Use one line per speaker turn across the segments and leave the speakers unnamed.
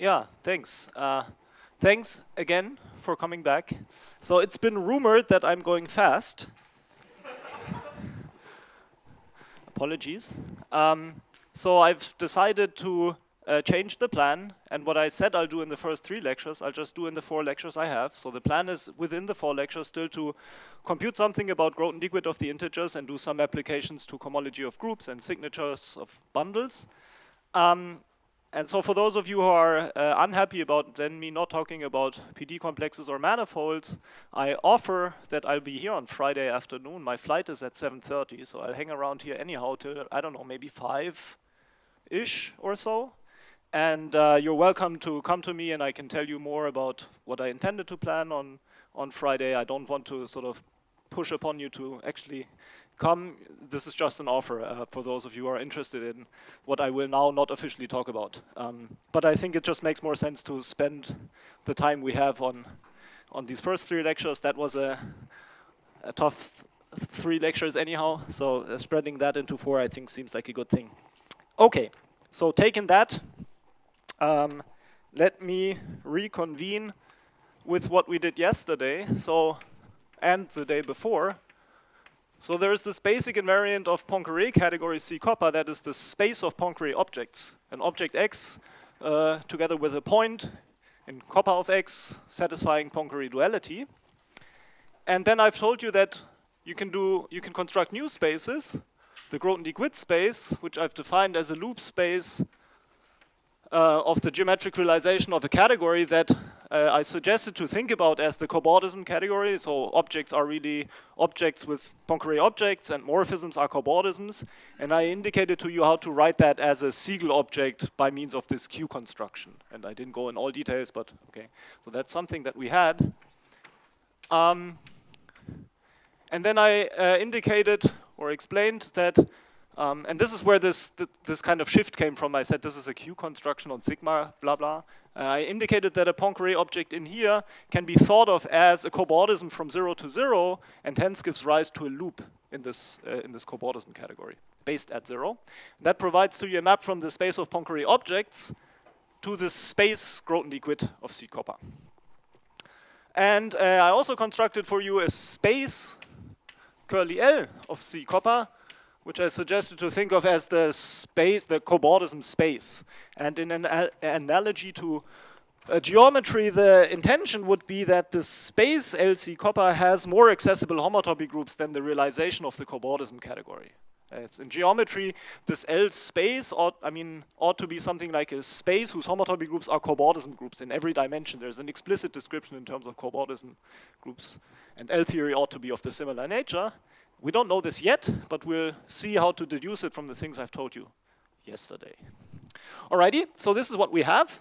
Yeah, thanks. Thanks again for coming back. So it's been rumored that I'm going fast. Apologies. So I've decided to change the plan, and what I said I'll do in the first 3 lectures, I'll just do in the 4 lectures I have. So the plan is within the 4 lectures still to compute something about Grothendieck of the integers and do some applications to cohomology of groups and signatures of bundles. And so for those of you who are unhappy about then me not talking about PD complexes or manifolds, I offer that I'll be here on Friday afternoon. My flight is at 7:30, so I'll hang around here anyhow till, I don't know, maybe 5-ish or so. And you're welcome to come to me and I can tell you more about what I intended to plan on Friday. I don't want to sort of push upon you to actually come. This is just an offer for those of you who are interested in what I will now not officially talk about. But I think it just makes more sense to spend the time we have on these first 3 lectures. That was a tough 3 lectures anyhow, so spreading that into 4 I think seems like a good thing. Okay, so taking that, let me reconvene with what we did yesterday and the day before. So there's this basic invariant of Poincare category C copper that is the space of Poincare objects. An object X together with a point in copper of X satisfying Poincare duality. And then I've told you that you can construct new spaces, the Grothendieck space, which I've defined as a loop space of the geometric realization of a category that I suggested to think about as the cobordism category. So objects are really objects with Poincare objects and morphisms are cobordisms. And I indicated to you how to write that as a Siegel object by means of this Q construction. And I didn't go in all details, but okay. So that's something that we had. And then I indicated or explained that and this is where this kind of shift came from. I said this is a Q construction on sigma, blah, blah. I indicated that a Poincare object in here can be thought of as a cobordism from 0 to 0, and hence gives rise to a loop in this cobordism category, based at 0. That provides to you a map from the space of Poincare objects to the space Grothendieck of C copper. And I also constructed for you a space curly L of C copper, which I suggested to think of as the space, the cobordism space. And in an analogy to geometry, the intention would be that the space LC copper has more accessible homotopy groups than the realization of the cobordism category. In geometry, this L space ought to be something like a space whose homotopy groups are cobordism groups in every dimension. There's an explicit description in terms of cobordism groups. And L theory ought to be of the similar nature. We don't know this yet, but we'll see how to deduce it from the things I've told you yesterday. Alrighty, so this is what we have.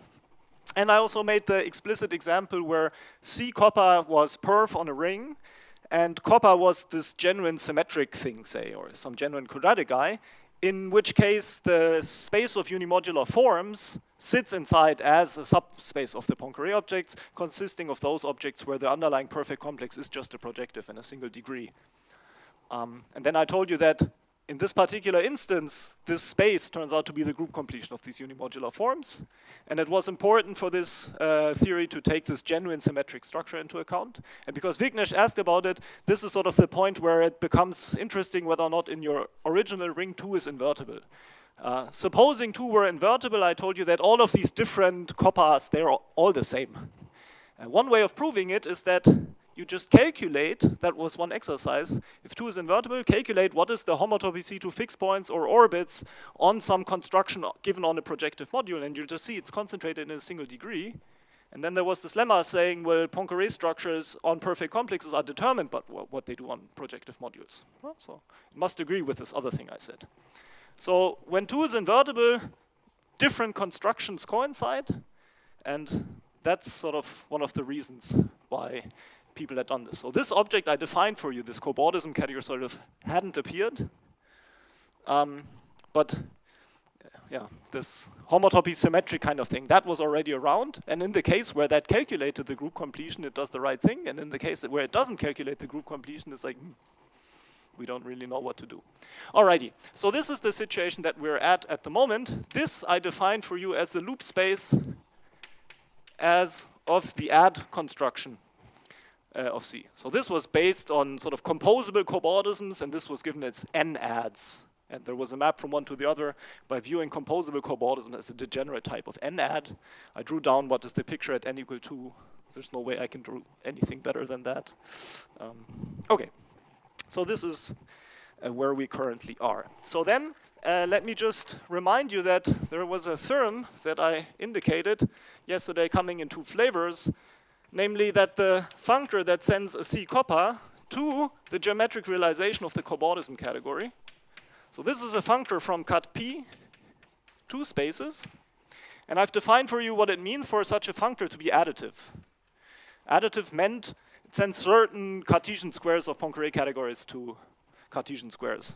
And I also made the explicit example where C copper was perf on a ring, and copper was this genuine symmetric thing, say, or some genuine quadratic guy, in which case the space of unimodular forms sits inside as a subspace of the Poincare objects, consisting of those objects where the underlying perfect complex is just a projective in a single degree. And then I told you that in this particular instance, this space turns out to be the group completion of these unimodular forms. And it was important for this theory to take this genuine symmetric structure into account. And because Vignesh asked about it, this is sort of the point where it becomes interesting whether or not in your original ring 2 is invertible. Supposing 2 were invertible, I told you that all of these different coppers, they're all the same. And one way of proving it is that you just calculate, that was one exercise, if 2 is invertible, calculate what is the homotopy C2 fixed points or orbits on some construction given on a projective module, and you'll just see it's concentrated in a single degree. And then there was this lemma saying, well, Poincare structures on perfect complexes are determined by what they do on projective modules. Well, so it must agree with this other thing I said. So when 2 is invertible, different constructions coincide, and that's sort of one of the reasons why people had done this. So this object I defined for you, this cobordism category, sort of hadn't appeared. But yeah, this homotopy symmetric kind of thing, that was already around. And in the case where that calculated the group completion, it does the right thing. And in the case where it doesn't calculate the group completion, it's like, we don't really know what to do. Alrighty, so this is the situation that we're at the moment. This I defined for you as the loop space as of the add construction of C. So this was based on sort of composable cobordisms, and this was given as n adds. And there was a map from one to the other by viewing composable cobordism as a degenerate type of n add. I drew down what is the picture at n equal 2. There's no way I can do anything better than that. Okay, so this is where we currently are. So then, let me just remind you that there was a theorem that I indicated yesterday coming in two flavors, namely that the functor that sends a C copper to the geometric realization of the cobordism category. So this is a functor from cut P, two spaces, and I've defined for you what it means for such a functor to be additive. Additive meant it sends certain Cartesian squares of Poincare categories to Cartesian squares.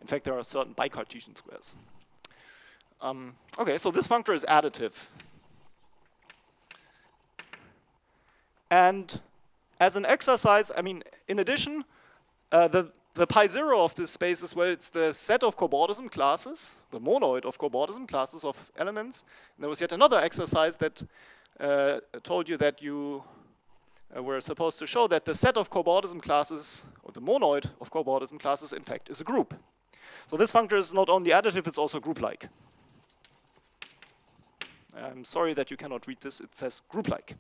In fact, there are certain bicartesian squares. Okay, so this functor is additive. And as an exercise, I mean, in addition, the pi zero of this space is where it's the set of cobordism classes, the monoid of cobordism classes of elements. And there was yet another exercise that told you that you were supposed to show that the set of cobordism classes, or the monoid of cobordism classes, in fact, is a group. So this functor is not only additive, it's also group-like. I'm sorry that you cannot read this, it says group-like.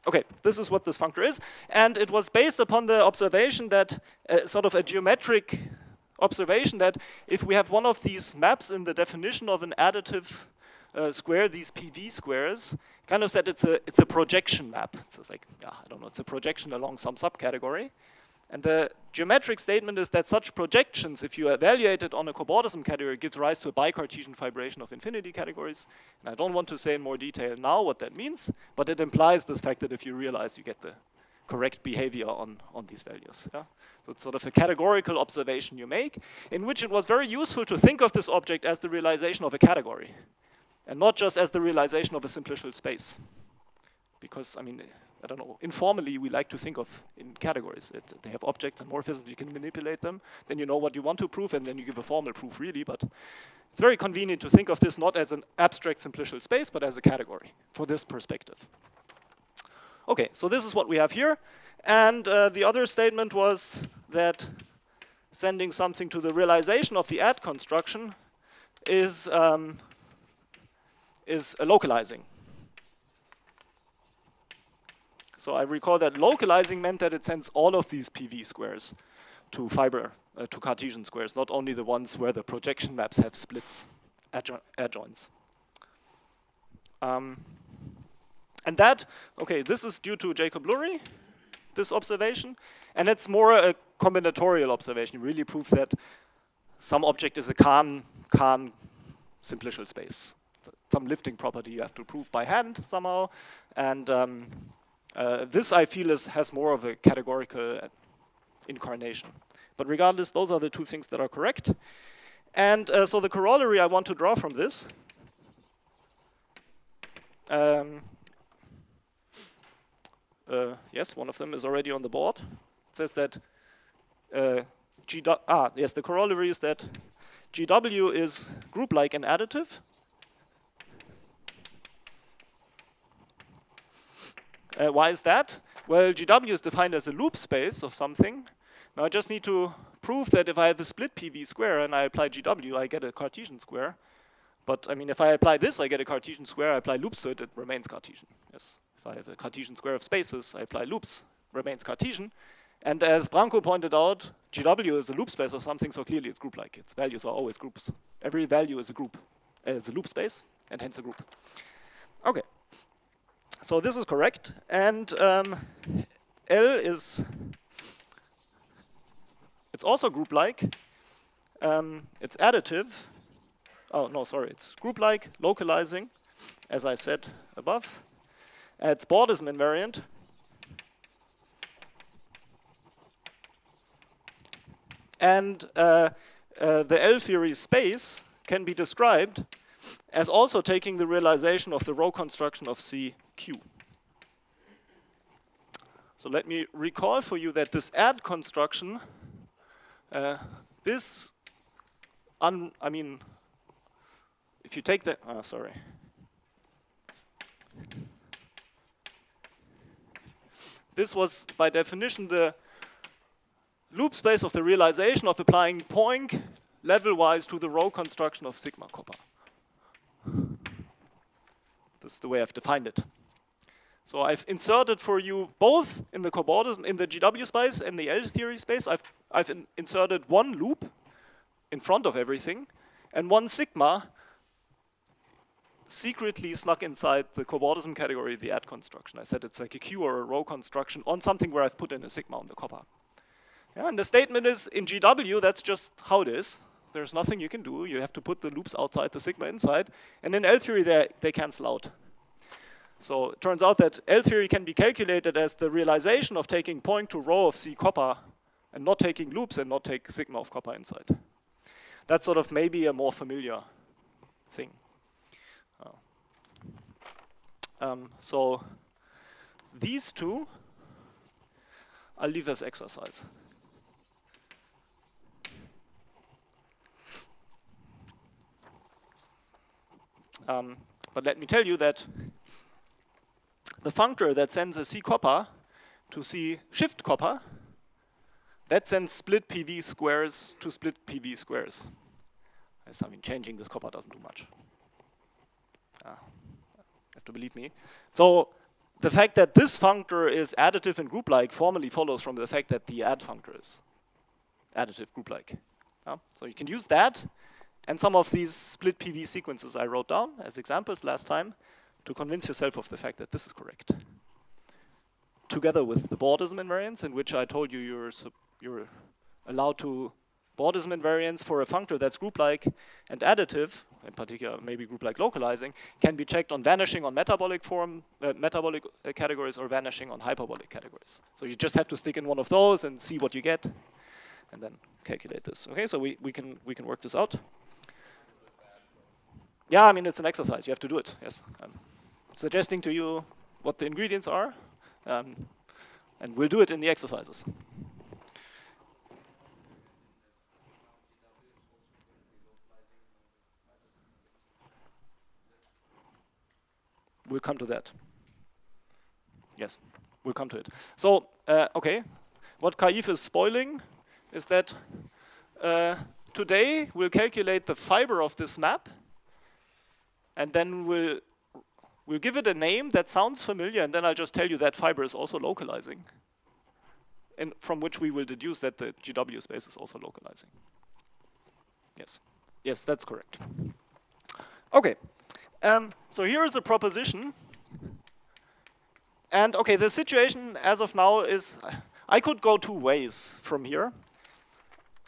Okay, this is what this functor is, and it was based upon the observation that, sort of a geometric observation that if we have one of these maps in the definition of an additive square, these PV squares, kind of said it's a projection map. It's just like, yeah, I don't know, it's a projection along some subcategory. And the geometric statement is that such projections, if you evaluate it on a cobordism category, gives rise to a bicartesian fibration of infinity categories. And I don't want to say in more detail now what that means, but it implies this fact that if you realize, you get the correct behavior on these values. Yeah? So it's sort of a categorical observation you make, in which it was very useful to think of this object as the realization of a category, and not just as the realization of a simplicial space. Because, I mean, I don't know, informally we like to think of in categories. They have objects and morphisms, you can manipulate them, then you know what you want to prove, and then you give a formal proof really, but it's very convenient to think of this not as an abstract simplicial space, but as a category for this perspective. Okay, so this is what we have here, and the other statement was that sending something to the realization of the add construction is localizing. So I recall that localizing meant that it sends all of these PV squares to to Cartesian squares, not only the ones where the projection maps have splits, adjoints. And that, okay, this is due to Jacob-Lurie, this observation, and it's more a combinatorial observation. You really prove that some object is a Kahn simplicial space. Some lifting property you have to prove by hand somehow, and this, I feel, has more of a categorical incarnation. But regardless, those are the two things that are correct. And so the corollary I want to draw from this yes, one of them is already on the board. It says that the corollary is that GW is group-like and additive. Why is that? Well, GW is defined as a loop space of something. Now I just need to prove that if I have a split PV square and I apply GW, I get a Cartesian square. But I mean, if I apply this, I get a Cartesian square. I apply loops to it, it remains Cartesian. Yes. If I have a Cartesian square of spaces, I apply loops, remains Cartesian. And as Branko pointed out, GW is a loop space of something, so clearly it's group-like. Its values are always groups. Every value is a group, is a loop space, and hence a group. Okay. So this is correct, and L is, it's also group-like, it's additive, oh no, sorry, it's group-like, localizing, as I said above, it's bordism invariant, and the L theory space can be described as also taking the realization of the row construction of CQ. So let me recall for you that this add construction, I mean, if you take the, This was, by definition, the loop space of the realization of applying Poink level-wise to the row construction of sigma copper. This is the way I've defined it. So I've inserted for you both in the cobordism, in the GW space and the L theory space, I've inserted one loop in front of everything and one sigma secretly snuck inside the cobordism category, the add construction. I said it's like a queue or a row construction on something where I've put in a sigma on the copper. Yeah, and the statement is, in GW, that's just how it is. There's nothing you can do. You have to put the loops outside, the sigma inside. And in L theory, they cancel out. So it turns out that L theory can be calculated as the realization of taking Poink to row of C copper and not taking loops and not take sigma of copper inside. That's sort of maybe a more familiar thing. So these two, I'll leave as exercise. But let me tell you that the functor that sends a C copper to C shift copper, that sends split PV squares to split PV squares. I mean, changing this copper doesn't do much. You have to believe me. So the fact that this functor is additive and group-like formally follows from the fact that the add functor is additive group-like. So you can use that and some of these split PV sequences I wrote down as examples last time to convince yourself of the fact that this is correct. Together with the Bordism invariance, in which I told you you're allowed to Bordism invariance for a functor that's group-like and additive, in particular maybe group-like localizing, can be checked on vanishing on metabolic form, metabolic categories, or vanishing on hyperbolic categories. So you just have to stick in one of those and see what you get, and then calculate this. Okay, so we can work this out. Yeah, I mean, it's an exercise. You have to do it, yes. I'm suggesting to you what the ingredients are, and we'll do it in the exercises. We'll come to that. Yes, we'll come to it. So, okay, what Kaif is spoiling is that today we'll calculate the fiber of this map, and then we'll give it a name that sounds familiar, and then I'll just tell you that fiber is also localizing, and from which we will deduce that the GW space is also localizing. Yes, yes, that's correct. Okay, so here is a proposition, and okay, the situation as of now is, I could go two ways from here.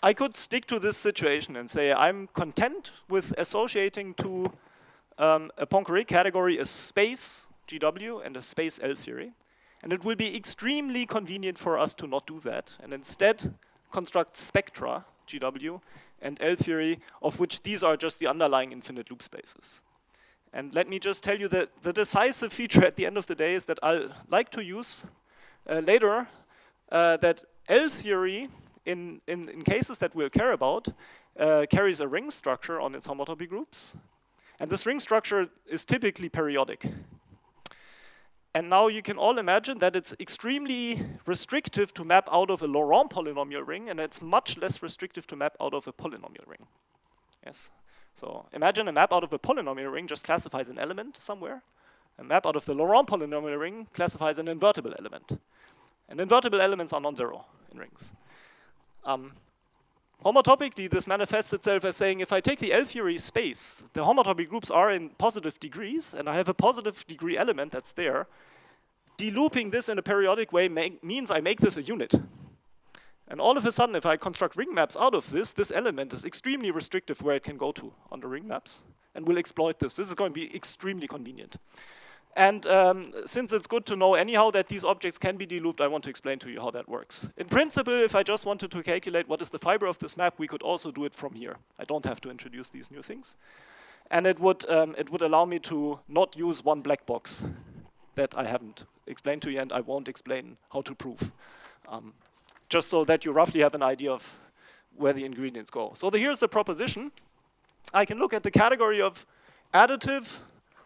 I could stick to this situation and say I'm content with associating to a Poincare category a space GW and a space L theory. And it will be extremely convenient for us to not do that and instead construct spectra GW and L theory, of which these are just the underlying infinite loop spaces. And let me just tell you that the decisive feature at the end of the day is that I'll like to use later that L theory in cases that we'll care about carries a ring structure on its homotopy groups. And this ring structure is typically periodic. And now you can all imagine that it's extremely restrictive to map out of a Laurent polynomial ring, and it's much less restrictive to map out of a polynomial ring. Yes. So imagine a map out of a polynomial ring just classifies an element somewhere. A map out of the Laurent polynomial ring classifies an invertible element. And invertible elements are non-zero in rings. Homotopically, this manifests itself as saying, if I take the L theory space, the homotopy groups are in positive degrees, and I have a positive degree element that's there. Delooping this in a periodic way means I make this a unit. And all of a sudden, if I construct ring maps out of this, this element is extremely restrictive where it can go to on the ring maps, and we'll exploit this. This is going to be extremely convenient. And since it's good to know anyhow that these objects can be delooped, I want to explain to you how that works. In principle, if I just wanted to calculate what is the fiber of this map, we could also do it from here. I don't have to introduce these new things. And it would allow me to not use one black box that I haven't explained to you, and I won't explain how to prove. Just so that you roughly have an idea of where the ingredients go. So here's the proposition. I can look at the category of additive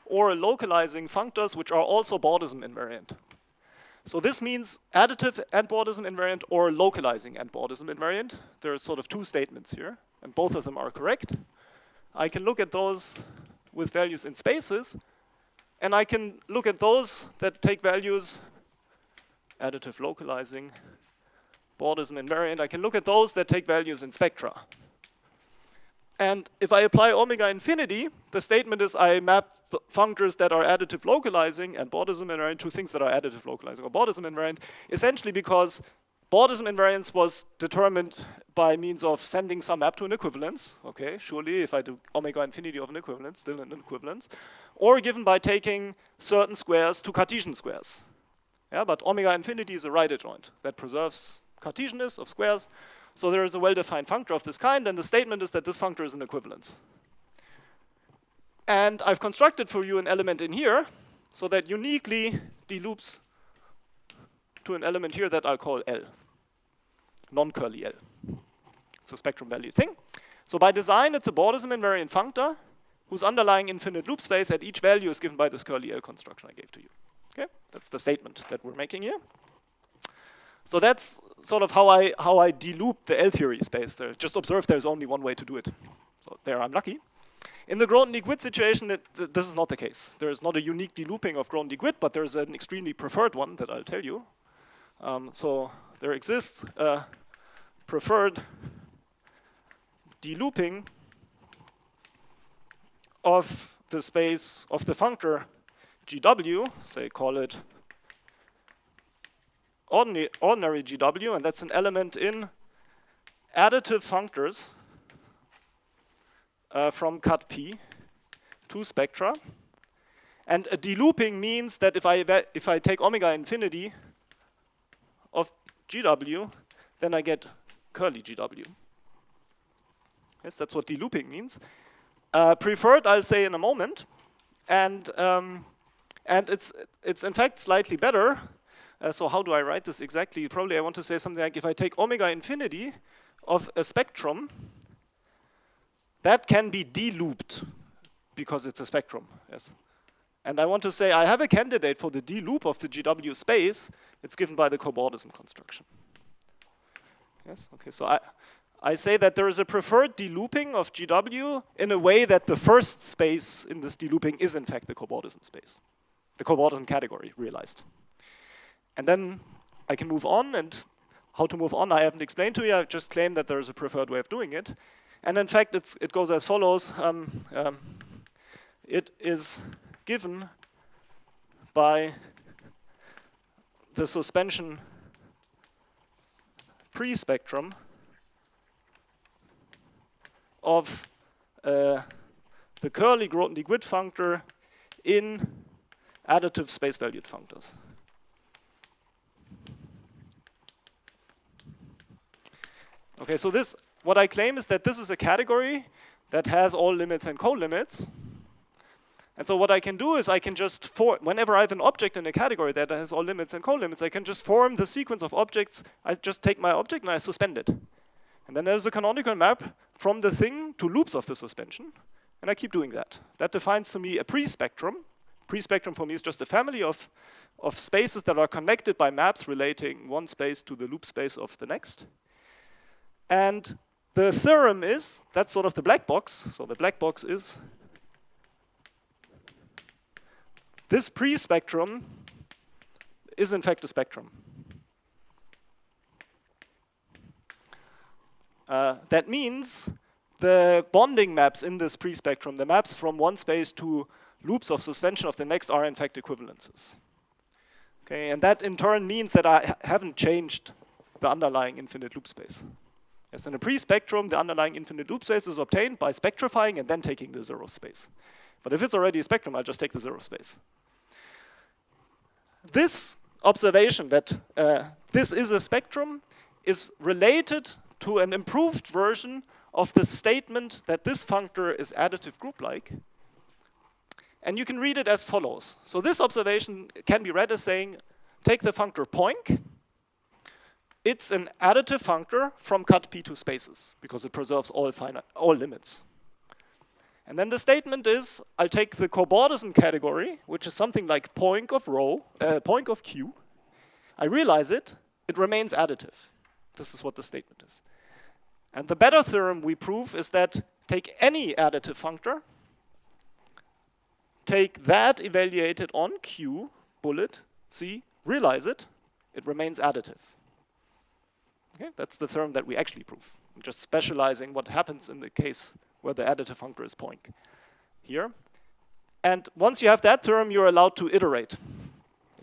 or localizing functors which are also Bordism invariant. So this means additive and Bordism invariant or localizing and Bordism invariant. There are sort of two statements here, and both of them are correct. I can look at those with values in spaces, and I can look at those that take values additive localizing, Bordism invariant. I can look at those that take values in spectra. And if I apply omega infinity, the statement is I map the functors that are additive localizing and Bordism invariant to things that are additive localizing or Bordism invariant, essentially because Bordism invariance was determined by means of sending some map to an equivalence. Okay, surely if I do omega infinity of an equivalence, still an equivalence, or given by taking certain squares to Cartesian squares. Yeah, but omega infinity is a right adjoint that preserves Cartesianness of squares. So there is a well-defined functor of this kind, and the statement is that this functor is an equivalence. And I've constructed for you an element in here, so that uniquely deloops to an element here that I'll call L, non-curly L. It's a spectrum value thing. So by design, it's a Bordism invariant functor whose underlying infinite loop space at each value is given by this curly L construction I gave to you. Okay, that's the statement that we're making here. So that's sort of how I deloop the L theory space there. Just observe there's only one way to do it. So there I'm lucky. In the Grothendieck-Witt situation, this is not the case. There is not a unique delooping of Grothendieck-Witt, but there's an extremely preferred one that I'll tell you. So there exists a preferred delooping of the space of the functor GW, say call it ordinary GW, and that's an element in additive functors from cut P to spectra. And a delooping means that if I take omega infinity of GW, then I get curly GW. Yes, that's what delooping means. Preferred, I'll say in a moment, and it's in fact slightly better. So how do I write this exactly? Probably I want to say something like if I take omega infinity of a spectrum, that can be delooped because it's a spectrum. Yes. And I want to say I have a candidate for the deloop of the GW space. It's given by the cobordism construction. Yes. Okay. So I say that there is a preferred delooping of GW in a way that the first space in this delooping is in fact the cobordism space, the cobordism category realized. And then I can move on, and how to move on I haven't explained to you. I just claim that there is a preferred way of doing it. And in fact, it goes as follows. It is given by the suspension pre-spectrum of the curly Grothendieck-Witt functor in additive space-valued functors. Okay, so what I claim is that this is a category that has all limits and co-limits. And so what I can do is I can just, whenever I have an object in a category that has all limits and co-limits, I can just form the sequence of objects. I just take my object and I suspend it. And then there's a canonical map from the thing to loops of the suspension. And I keep doing that. That defines to me a pre-spectrum. Pre-spectrum for me is just a family of spaces that are connected by maps relating one space to the loop space of the next. And the theorem is, that's sort of the black box. So the black box is this pre-spectrum is in fact a spectrum. That means the bonding maps in this pre-spectrum, the maps from one space to loops of suspension of the next are in fact equivalences. Okay, and that in turn means that I haven't changed the underlying infinite loop space. Yes, in a pre-spectrum, the underlying infinite loop space is obtained by spectrifying and then taking the zero space. But if it's already a spectrum, I'll just take the zero space. This observation that this is a spectrum is related to an improved version of the statement that this functor is additive group-like. And you can read it as follows. So this observation can be read as saying, take the functor poinc. It's an additive functor from cut P to spaces because it preserves all limits. And then the statement is, I'll take the cobordism category, which is something like point of Q. I realize it remains additive. This is what the statement is. And the better theorem we prove is that take any additive functor, take that evaluated on Q, bullet, see, realize it remains additive. Okay, that's the theorem that we actually prove. I'm just specializing what happens in the case where the additive functor is point here. And once you have that theorem, you're allowed to iterate.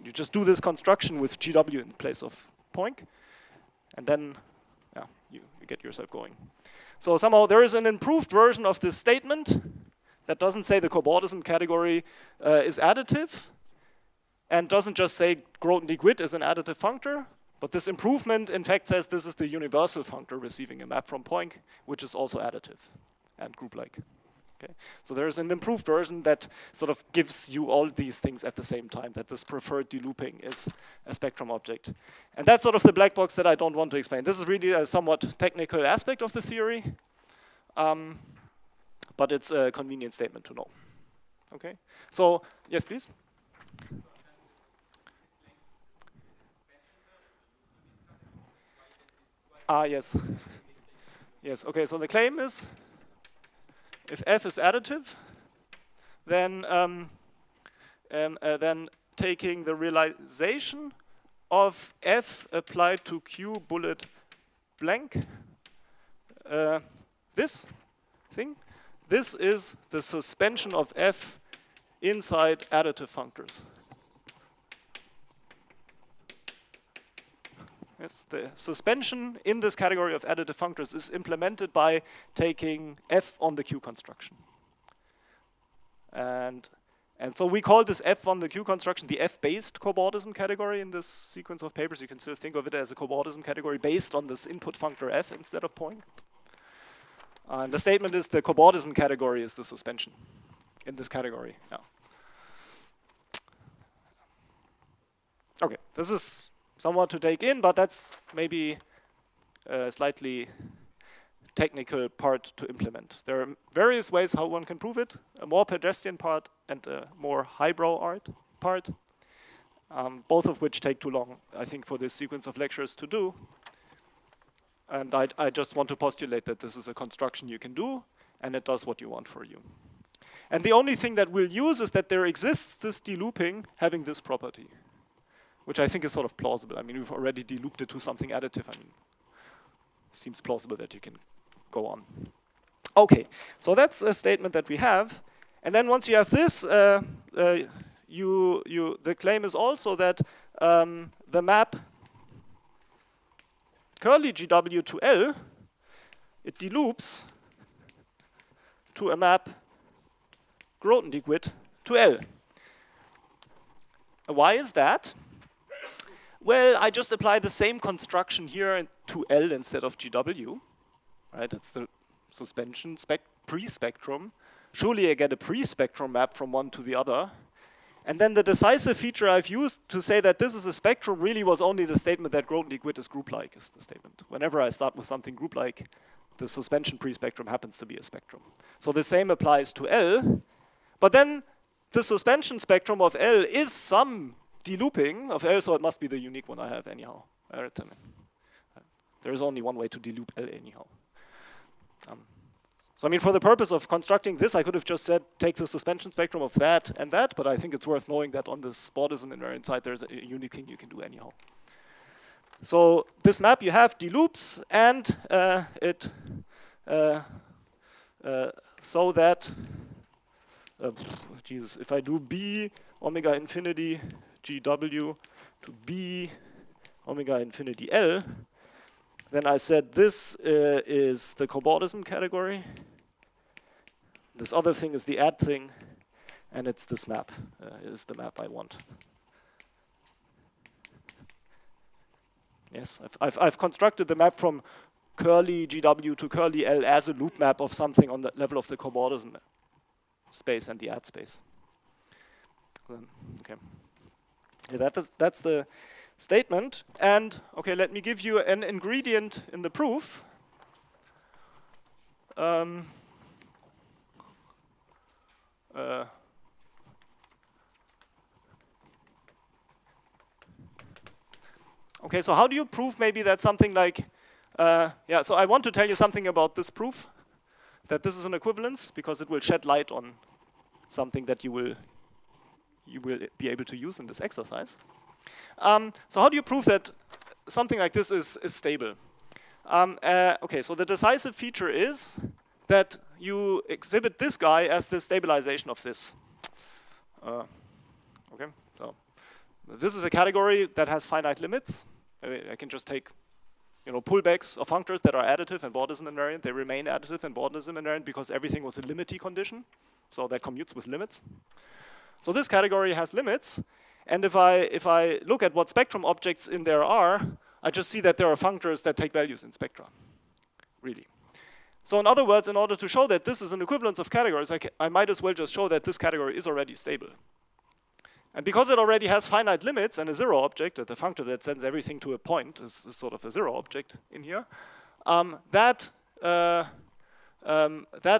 You just do this construction with GW in place of point, and then you get yourself going. So somehow there is an improved version of this statement that doesn't say the cobordism category is additive, and doesn't just say Grothendieck-Witt is an additive functor, but this improvement in fact says this is the universal functor receiving a map from point, which is also additive and group-like. Okay. So there's an improved version that sort of gives you all these things at the same time, that this preferred delooping is a spectrum object. And that's sort of the black box that I don't want to explain. This is really a somewhat technical aspect of the theory, but it's a convenient statement to know. Okay. So, yes, please. Yes. Yes, okay, so the claim is, if f is additive, then taking the realization of f applied to q bullet blank, this thing, this is the suspension of f inside additive functors. Yes, the suspension in this category of additive functors is implemented by taking f on the q construction. And so we call this f on the q construction the f-based cobordism category in this sequence of papers. You can still think of it as a cobordism category based on this input functor f instead of point. And the statement is the cobordism category is the suspension in this category. Yeah. Okay, this is somewhat to take in, but that's maybe a slightly technical part to implement. There are various ways how one can prove it, a more pedestrian part and a more highbrow art part, both of which take too long, I think, for this sequence of lectures to do. And I just want to postulate that this is a construction you can do, and it does what you want for you. And the only thing that we'll use is that there exists this delooping having this property, which I think is sort of plausible. I mean, we've already delooped it to something additive. I mean, it seems plausible that you can go on. Okay, so that's a statement that we have. And then once you have this, the claim is also that the map curly GW to L, it deloops to a map Grothendieck-Witt to L. Why is that? Well, I just apply the same construction here to L instead of GW. Right? It's the suspension pre-spectrum. Surely I get a pre-spectrum map from one to the other. And then the decisive feature I've used to say that this is a spectrum really was only the statement that Grothendieck-Witt is group-like is the statement. Whenever I start with something group-like, the suspension pre-spectrum happens to be a spectrum. So the same applies to L. But then the suspension spectrum of L is some delooping of L, so it must be the unique one I have anyhow. There is only one way to deloop L anyhow. So I mean, for the purpose of constructing this, I could have just said, take the suspension spectrum of that and that, but I think it's worth knowing that on this bordism invariant side, there's a unique thing you can do anyhow. So this map you have deloops, and so that, Jesus, if I do B omega infinity GW to B omega infinity L, then I said this is the cobordism category. This other thing is the add thing, and it's this map is the map I want. Yes, I've constructed the map from curly GW to curly L as a loop map of something on the level of the cobordism space and the add space. Okay, yeah, that's the statement. And okay, let me give you an ingredient in the proof. Okay, so how do you prove maybe that something like, yeah, so I want to tell you something about this proof, that this is an equivalence, because it will shed light on something that you will be able to use in this exercise. So how do you prove that something like this is stable? Okay, so the decisive feature is that you exhibit this guy as the stabilization of this. Okay, so this is a category that has finite limits. I can just take, pullbacks of functors that are additive and Bordism invariant. They remain additive and Bordism invariant because everything was a limity condition, so that commutes with limits. So this category has limits, and if I look at what spectrum objects in there are, I just see that there are functors that take values in spectra, really. So in other words, in order to show that this is an equivalence of categories, I might as well just show that this category is already stable. And because it already has finite limits and a zero object, the functor that sends everything to a point is sort of a zero object in here, that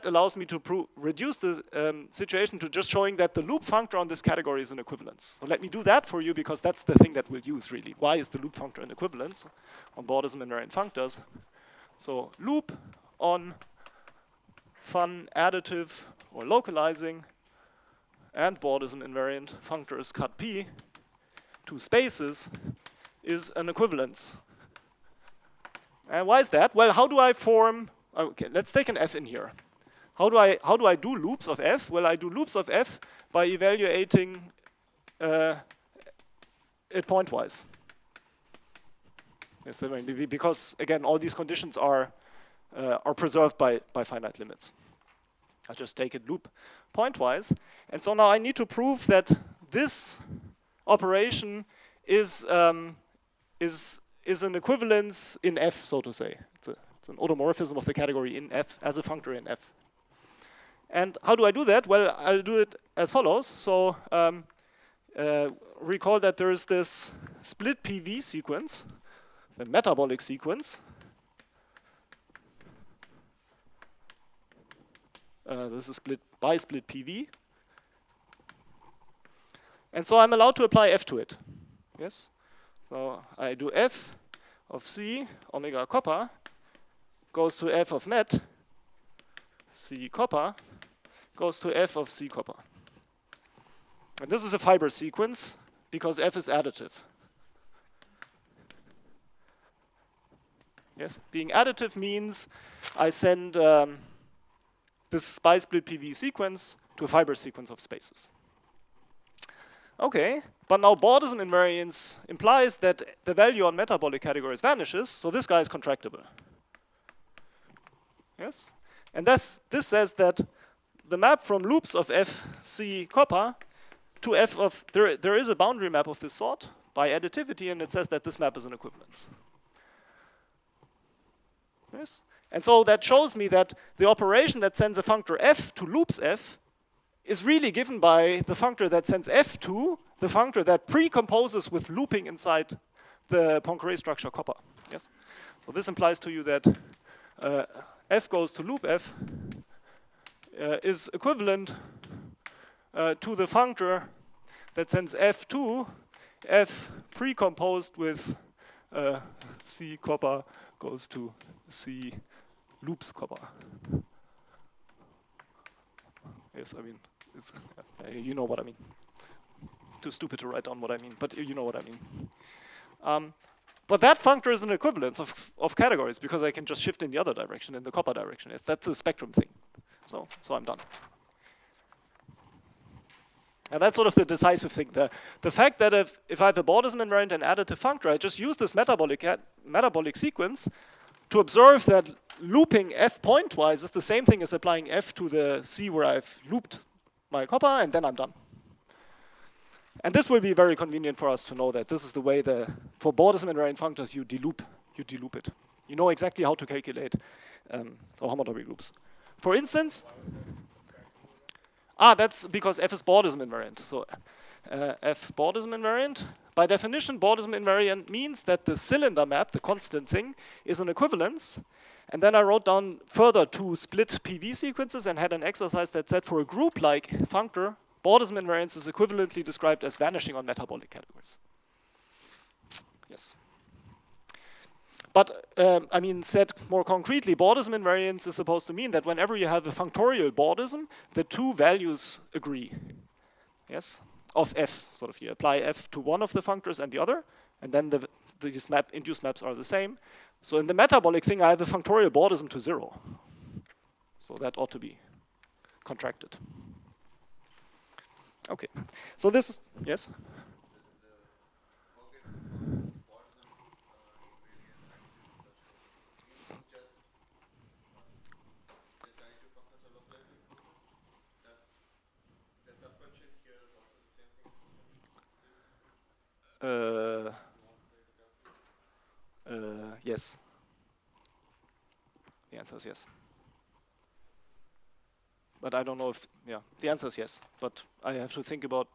allows me to reduce the situation to just showing that the loop functor on this category is an equivalence. So let me do that for you, because that's the thing that we'll use, really. Why is the loop functor an equivalence on Bordism invariant functors? So loop on fun additive or localizing and Bordism invariant functors cut P to spaces is an equivalence. And why is that? Well, how do I form? Okay, let's take an F in here. How do I do loops of F? Well, I do loops of F by evaluating it pointwise. Yes, because again, all these conditions are preserved by finite limits. I just take it loop pointwise, and so now I need to prove that this operation is an equivalence in F, so to say. It's an automorphism of the category in F as a functor in F. And how do I do that? Well, I'll do it as follows. So recall that there is this split PV sequence, the metabolic sequence. This is split by split PV. And so I'm allowed to apply F to it. Yes? So I do F of C omega kappa goes to F of met C kappa goes to F of C kappa. And this is a fiber sequence because F is additive. Yes? Being additive means I send this bisplit PV sequence to a fiber sequence of spaces. Okay, but now Bordism invariance implies that the value on metabolic categories vanishes, so this guy is contractible. Yes? And this says that the map from loops of F C kappa to F of, there is a boundary map of this sort by additivity, and it says that this map is an equivalence. Yes? And so that shows me that the operation that sends a functor F to loops F is really given by the functor that sends F to the functor that precomposes with looping inside the Poincare structure kappa. Yes? So this implies to you that F goes to loop F is equivalent to the functor that sends F to F precomposed with C kappa goes to C loops kappa. Yes, I mean, it's, you know what I mean. Too stupid to write down what I mean, but you know what I mean. But that functor is an equivalence of categories because I can just shift in the other direction, in the kappa direction. Yes, that's a spectrum thing. So I'm done. And that's sort of the decisive thing. The fact that if I have a Bordism invariant and additive functor, I just use this metabolic sequence to observe that looping F pointwise is the same thing as applying F to the C where I've looped my kappa, and then I'm done. And this will be very convenient for us to know that this is the way for Bordism invariant functors you deloop it. You know exactly how to calculate homotopic loops. For instance, that's because F is Bordism invariant. So F Bordism invariant. By definition, Bordism invariant means that the cylinder map, the constant thing, is an equivalence. And then I wrote down further 2 split PV sequences and had an exercise that said for a group-like functor, Bordesman invariance is equivalently described as vanishing on metabolic categories. Yes. But, I mean, said more concretely, Bordesman invariance is supposed to mean that whenever you have a functorial Bordesm, the 2 values agree. Yes? Of f, sort of you apply f to one of the functors and the other, and then these induced maps are the same. So in the metabolic thing, I have a functorial Bordesm to 0. So that ought to be contracted. Okay, so this, yes? Yes. The answer is yes. But I don't know if, yeah, the answer is yes. But I have to think about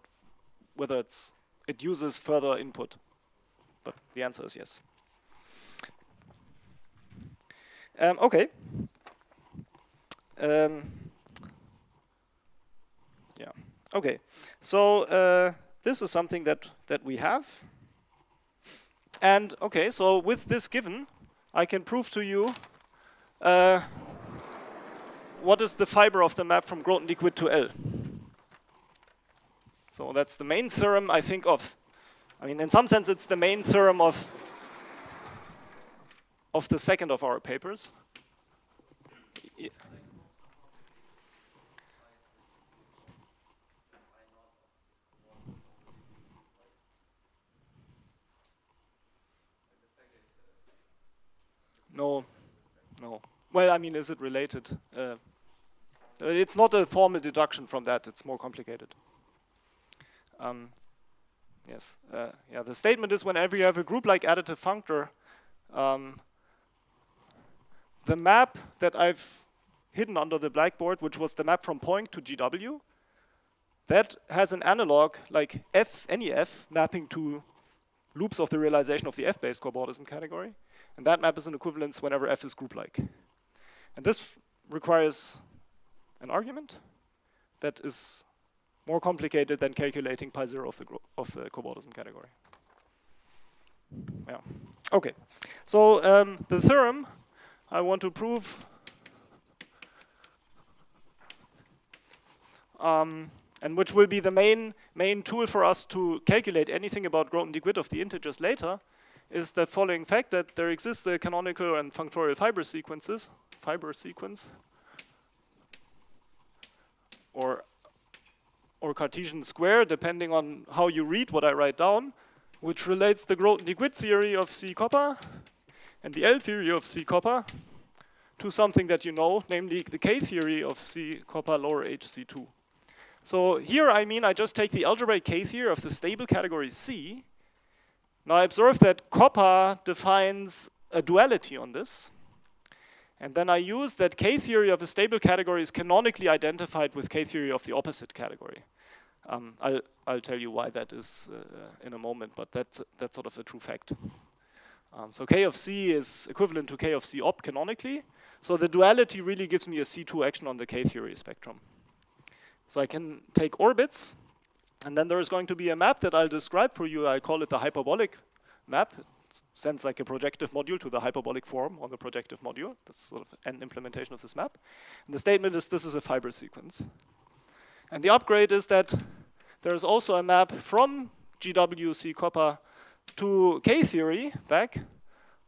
whether it uses further input. But the answer is yes. Okay. Yeah. Okay. So this is something that we have. And okay, so with this given, I can prove to you what is the fiber of the map from Grothendieck Witt to L. So that's the main theorem I think of. I mean, in some sense, it's the main theorem of the second of our papers. No. Well, I mean, is it related? It's not a formal deduction from that. It's more complicated. Yes. Yeah. The statement is whenever you have a group-like additive functor, the map that I've hidden under the blackboard, which was the map from point to GW, that has an analog like f, any f, mapping to loops of the realization of the f-based cobordism category. And that map is an equivalence whenever f is group-like. And this requires an argument that is more complicated than calculating pi 0 of the cobordism category. Yeah. Okay. So the theorem I want to prove and which will be the main tool for us to calculate anything about Grothendieck Witt of the integers later, is the following fact that there exists a canonical and functorial fiber sequence, or Cartesian square, depending on how you read what I write down, which relates the Grothendieck Witt theory of C copper and the L theory of C copper to something that you know, namely the K theory of C copper lower HC2. So here, I mean, I just take the algebraic K theory of the stable category C. Now I observe that copper defines a duality on this. And then I use that K theory of a stable category is canonically identified with K theory of the opposite category. I'll tell you why that is in a moment, but that's sort of a true fact. So K of C is equivalent to K of C op canonically. So the duality really gives me a C2 action on the K theory spectrum. So I can take orbits, and then there is going to be a map that I'll describe for you. I call it the hyperbolic map. It sends like a projective module to the hyperbolic form on the projective module. That's sort of an implementation of this map. And the statement is this is a fiber sequence. And the upgrade is that there's also a map from GWC copper to K theory back.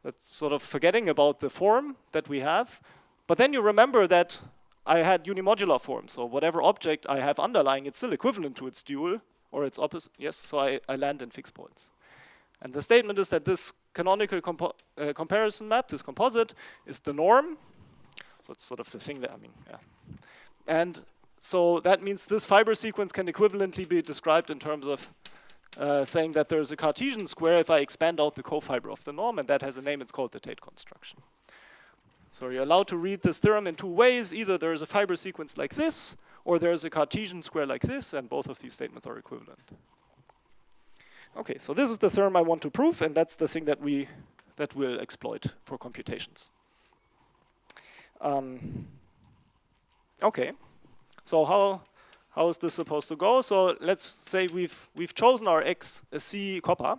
That's sort of forgetting about the form that we have. But then you remember that I had unimodular form. So whatever object I have underlying, it's still equivalent to its dual or its opposite. Yes, so I land in fixed points. And the statement is that this canonical comparison map, this composite, is the norm. So it's sort of the thing that, I mean, yeah. And so that means this fiber sequence can equivalently be described in terms of saying that there's a Cartesian square if I expand out the cofiber of the norm, and that has a name, it's called the Tate construction. So you're allowed to read this theorem in two ways. Either there's a fiber sequence like this, or there's a Cartesian square like this, and both of these statements are equivalent. Okay, so this is the theorem I want to prove, and that's the thing that we'll exploit for computations. Okay, so how is this supposed to go? So let's say we've chosen our x C copper.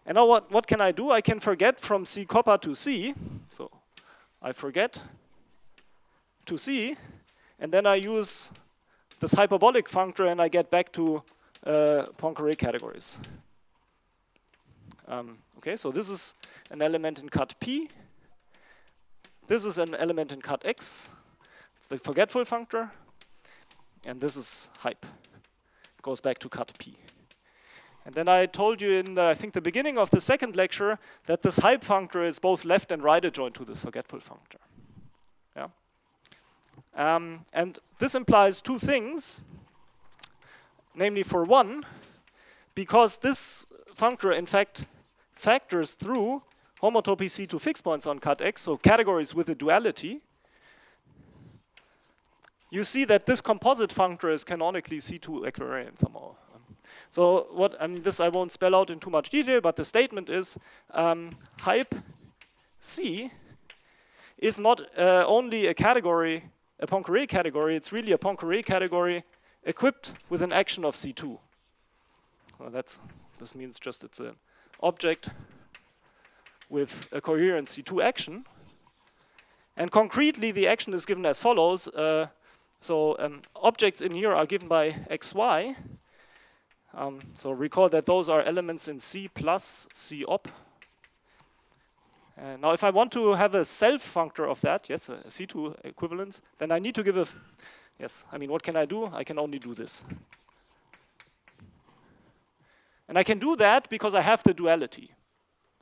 And now what can I do? I can forget from C copper to C. So I forget to C, and then I use this hyperbolic functor and I get back to Poincare categories. Okay, so this is an element in cut P. This is an element in cut X. It's the forgetful functor. And this is hype. It goes back to cut P. And then I told you in, I think, the beginning of the second lecture that this hype functor is both left and right adjoint to this forgetful functor. Yeah. And this implies two things. Namely, for one, because this functor, in fact, factors through homotopy C2 fixed points on cut X, so categories with a duality, you see that this composite functor is canonically C2 equivariant somehow. So this I won't spell out in too much detail, but the statement is hype C is not only a category, a Poincare category, it's really a Poincare category equipped with an action of C2. Well, this means just it's an object with a coherent C2 action. And concretely, the action is given as follows. Objects in here are given by xy. So recall that those are elements in C plus C op. Now, if I want to have a self functor of that, yes, a C2 equivalence, then I need to give a, what can I do? I can only do this. And I can do that because I have the duality.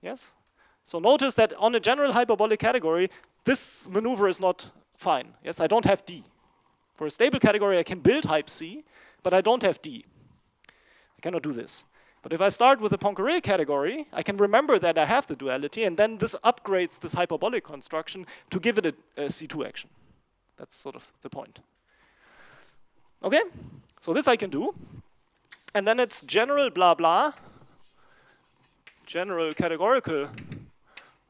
Yes? So notice that on a general hyperbolic category, this maneuver is not fine. Yes, I don't have D. For a stable category, I can build hype C, but I don't have D. I cannot do this. But if I start with a Poincare category, I can remember that I have the duality, and then this upgrades this hyperbolic construction to give it a C2 action. That's sort of the point. Okay, so this I can do. And then it's general blah blah, general categorical,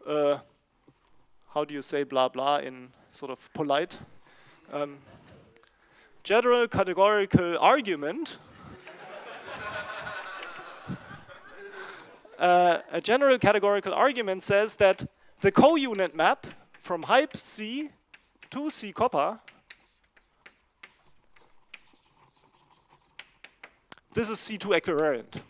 how do you say blah blah in sort of polite? General categorical argument. A general categorical argument says that the co-unit map from hype C to C copper, this is C2 equivariant.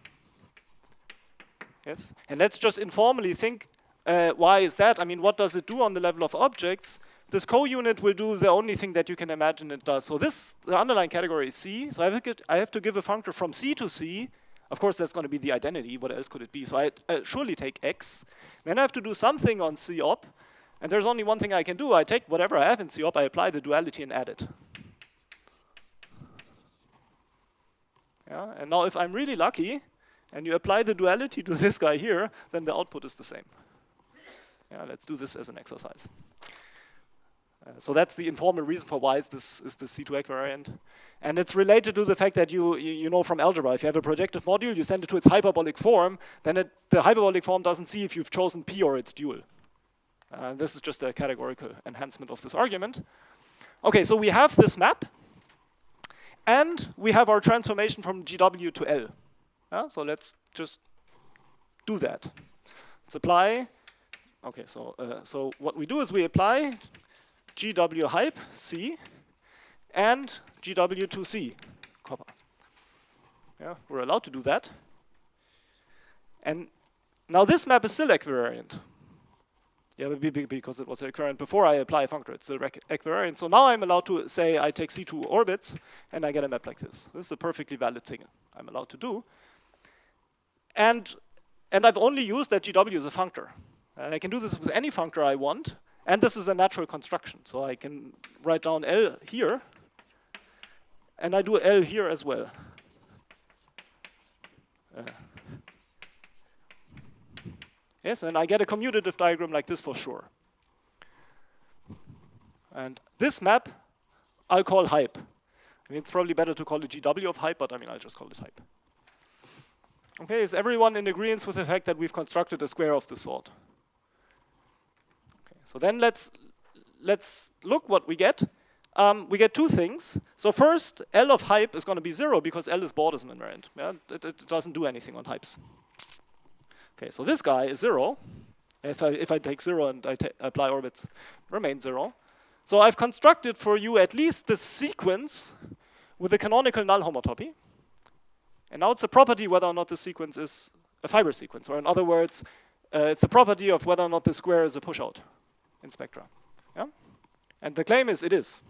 Yes, and let's just informally think, why is that? I mean, what does it do on the level of objects? This co-unit will do the only thing that you can imagine it does. So the underlying category is C, so I have to give a functor from C to C. Of course, that's going to be the identity. What else could it be? So I surely take X. Then I have to do something on C op, and there's only one thing I can do. I take whatever I have in C op, I apply the duality and add it. Yeah, and now if I'm really lucky, and you apply the duality to this guy here, then the output is the same. Yeah, let's do this as an exercise. So that's the informal reason for why this is the C2 equivariant. And it's related to the fact that you know from algebra, if you have a projective module, you send it to its hyperbolic form, then the hyperbolic form doesn't see if you've chosen P or its dual. This is just a categorical enhancement of this argument. Okay, so we have this map, and we have our transformation from GW to L. So let's just do that. Let's apply. Okay, so what we do is we apply GW hype C and GW to C copper. Yeah, we're allowed to do that. And now this map is still equivariant. Yeah, because it was equivariant before I apply a functor, it's still equivariant. So now I'm allowed to say I take C2 orbits and I get a map like this. This is a perfectly valid thing I'm allowed to do. And I've only used that GW as a functor. I can do this with any functor I want. And this is a natural construction. So I can write down L here. And I do L here as well. Yes, and I get a commutative diagram like this for sure. And this map, I'll call hype. I mean, it's probably better to call it GW of hype, but I mean, I'll just call it hype. Okay, is everyone in agreement with the fact that we've constructed a square of this sort? So then let's let's look what we get. We get two things. So first, L of hype is going to be 0 because L is Bordism invariant. Yeah? It doesn't do anything on hypes. Okay, so this guy is 0. If I take 0 and I apply orbits, remain 0. So I've constructed for you at least this sequence with a canonical null homotopy. And now it's a property whether or not the sequence is a fiber sequence. Or in other words, it's a property of whether or not the square is a pushout in spectra. Yeah? And the claim is it is.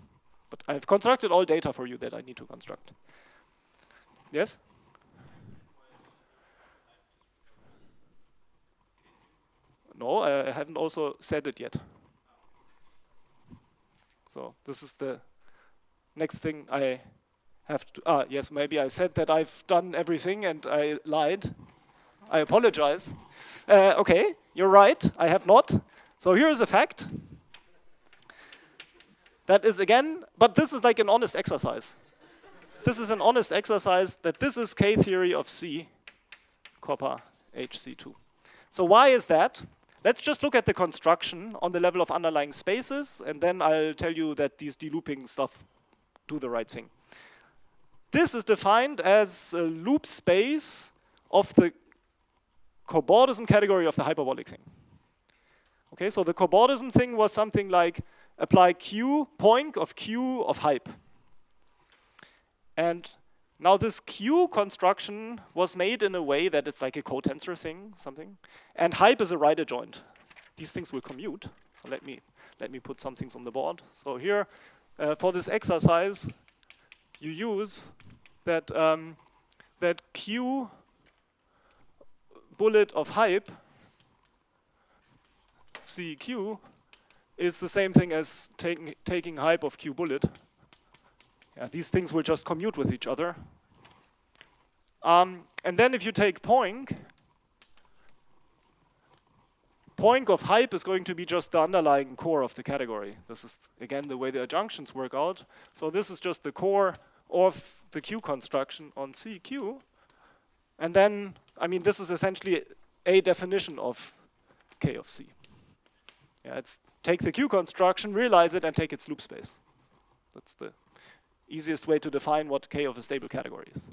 But I've constructed all data for you that I need to construct. Yes? No, I haven't also said it yet. So this is the next thing I have to, yes, maybe I said that I've done everything and I lied. I apologize. Okay, you're right, I have not. So here's a fact. That is again, but this is like an honest exercise. This is an honest exercise that this is K-theory of C, copper HC2. So why is that? Let's just look at the construction on the level of underlying spaces, and then I'll tell you that these delooping stuff do the right thing. This is defined as a loop space of the cobordism category of the hyperbolic thing. Okay, so the cobordism thing was something like apply Q, poink of Q of hype. And now this Q construction was made in a way that it's like a cotensor thing, something. And hype is a right adjoint. These things will commute. So let me put some things on the board. So here, for this exercise, you use that that Q bullet of hype, CQ, is the same thing as taking hype of Q bullet. Yeah, these things will just commute with each other. And then if you take poink of hype is going to be just the underlying core of the category. This is, again, the way the adjunctions work out. So this is just the core of the Q construction on CQ. And then, I mean, this is essentially a definition of K of C. Yeah, it's take the Q construction, realize it, and take its loop space. That's the easiest way to define what K of a stable category is.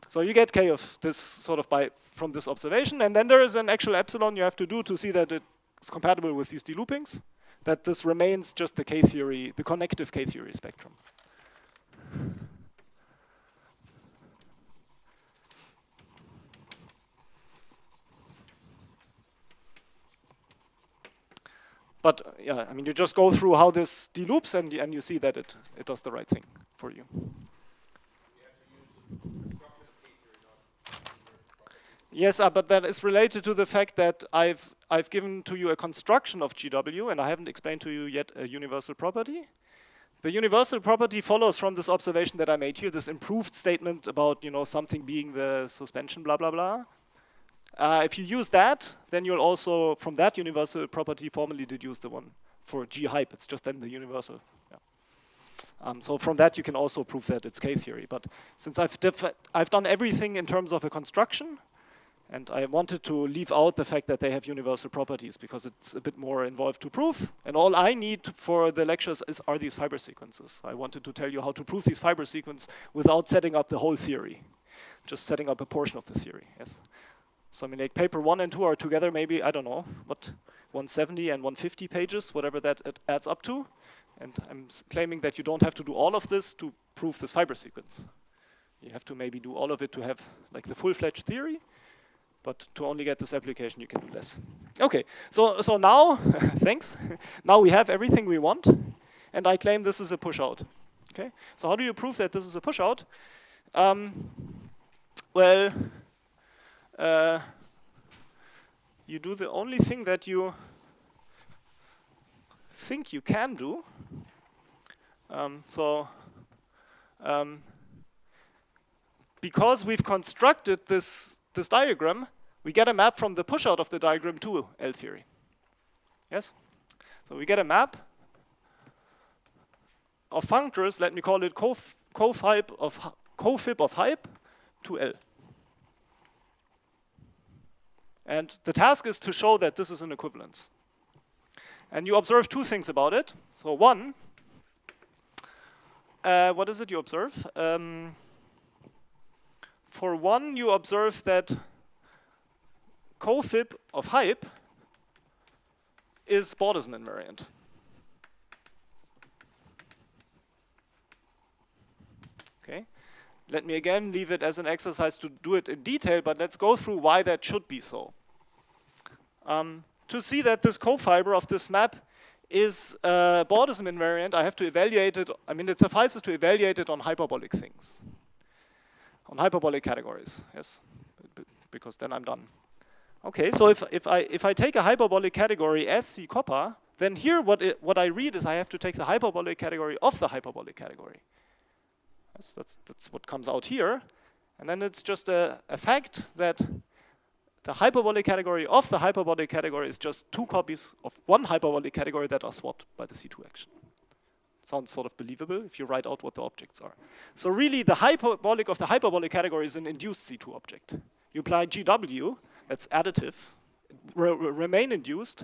So you get K of this sort of from this observation, and then there is an actual epsilon you have to do to see that it's compatible with these deloopings, that this remains just the K-theory, the connective K-theory spectrum. But yeah, I mean, you just go through how this deloops, and you see that it does the right thing for you. Yes, but that is related to the fact that I've given to you a construction of GW, and I haven't explained to you yet a universal property. The universal property follows from this observation that I made here, this improved statement about something being the suspension, blah blah blah. If you use that, then you'll also, from that universal property, formally deduce the one for G hype. It's just then the universal. Yeah. So from that, you can also prove that it's K-theory. But since I've done everything in terms of a construction, and I wanted to leave out the fact that they have universal properties because it's a bit more involved to prove. And all I need for the lectures are these fiber sequences. I wanted to tell you how to prove these fiber sequences without setting up the whole theory, just setting up a portion of the theory. Yes. So I mean, like paper 1 and 2 are together maybe, I don't know, what, 170 and 150 pages, whatever that it adds up to. And I'm claiming that you don't have to do all of this to prove this fiber sequence. You have to maybe do all of it to have like the full-fledged theory, but to only get this application, you can do less. Okay, so now, thanks. Now we have everything we want, and I claim this is a push-out. Okay, so how do you prove that this is a push-out? Well, you do the only thing that you think you can do. Because we've constructed this diagram, we get a map from the pushout of the diagram to L theory. Yes? So we get a map of functors, let me call it cofib of hype to L. And the task is to show that this is an equivalence. And you observe two things about it. So one, what is it you observe? For one, you observe that cofib of hype is Bordesman invariant. Okay. Let me again leave it as an exercise to do it in detail, but let's go through why that should be so. To see that this cofiber of this map is Bordesman invariant, I have to evaluate it. I mean, it suffices to evaluate it on hyperbolic things, on hyperbolic categories. Yes, because then I'm done. Okay, so if I take a hyperbolic category as C copper, then here what I read is I have to take the hyperbolic category of the hyperbolic category. Yes, that's what comes out here, and then it's just a fact that the hyperbolic category of the hyperbolic category is just two copies of one hyperbolic category that are swapped by the C2 action. Sounds sort of believable if you write out what the objects are. So really, the hyperbolic of the hyperbolic category is an induced C2 object. You apply GW, that's additive, remain induced.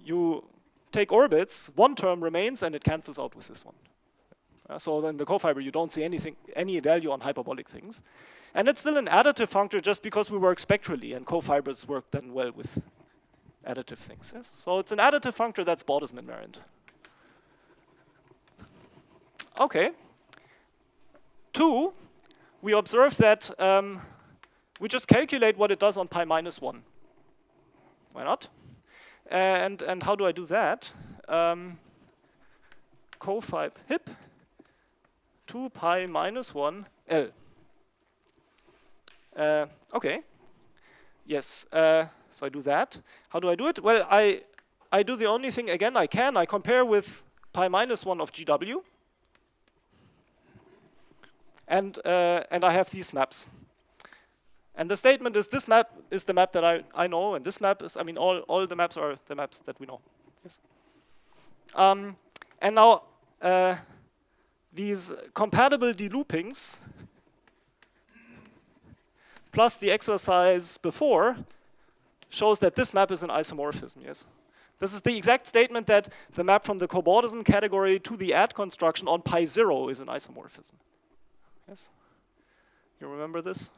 You take orbits, one term remains, and it cancels out with this one. So then the cofiber, you don't see any value on hyperbolic things. And it's still an additive functor just because we work spectrally, and cofibers work then well with additive things. Yes? So it's an additive functor that's Bordesman invariant. Okay. 2, we observe that we just calculate what it does on pi minus 1. Why not? And how do I do that? Cofib hip 2 pi minus 1 L. Okay. Yes. So I do that. How do I do it? Well, I do the only thing again I can. I compare with pi minus 1 of GW. And I have these maps. And the statement is this map is the map that I know, and this map is, I mean, all the maps are the maps that we know. Yes. And now these compatible deloopings plus the exercise before shows that this map is an isomorphism, yes. This is the exact statement that the map from the cobordism category to the add construction on pi 0 is an isomorphism. Yes? You remember this?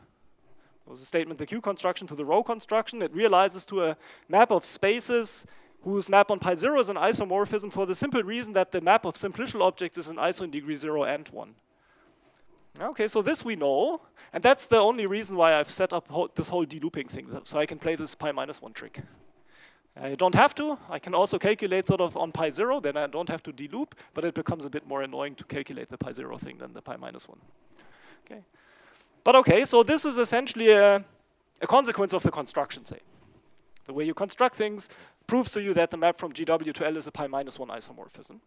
It was a statement, the Q construction to the rho construction. It realizes to a map of spaces whose map on pi 0 is an isomorphism for the simple reason that the map of simplicial objects is an iso in degree 0 and 1. Okay, so this we know, and that's the only reason why I've set up this whole delooping thing, so I can play this pi minus 1 trick. I don't have to. I can also calculate sort of on pi 0, then I don't have to deloop, but it becomes a bit more annoying to calculate the pi 0 thing than the pi minus 1. Okay. But okay, so this is essentially a consequence of the construction, say. The way you construct things proves to you that the map from GW to L is a pi minus 1 isomorphism.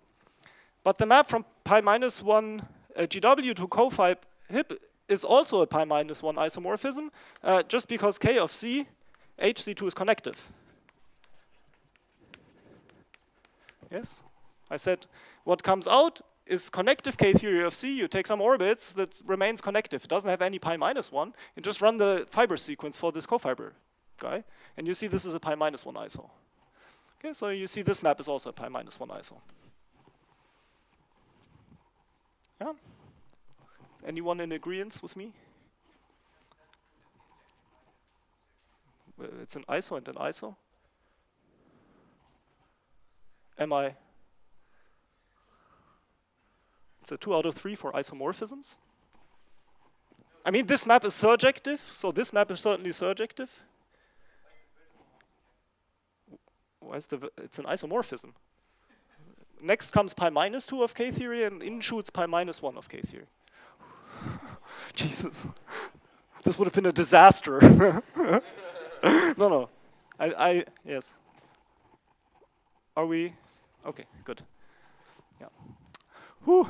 But the map from pi minus 1 GW to cofib hip is also a pi minus 1 isomorphism, just because K of C, HC2 is connective. Yes? I said what comes out is connective K theory of C. You take some orbits that remains connective. It doesn't have any pi minus 1. You just run the fiber sequence for this cofiber guy, and you see this is a pi minus 1 iso. Okay, so you see this map is also a pi minus 1 iso. Yeah? Anyone in agreement with me? It's an iso and an iso. Am I? It's a 2 out of 3 for isomorphisms. I mean, this map is surjective, so this map is certainly surjective. It's an isomorphism. Next comes pi minus 2 of K theory, and in shoots pi minus 1 of K theory. Jesus. This would have been a disaster. No. Yes. Are we? Okay, good. Yeah. Whew.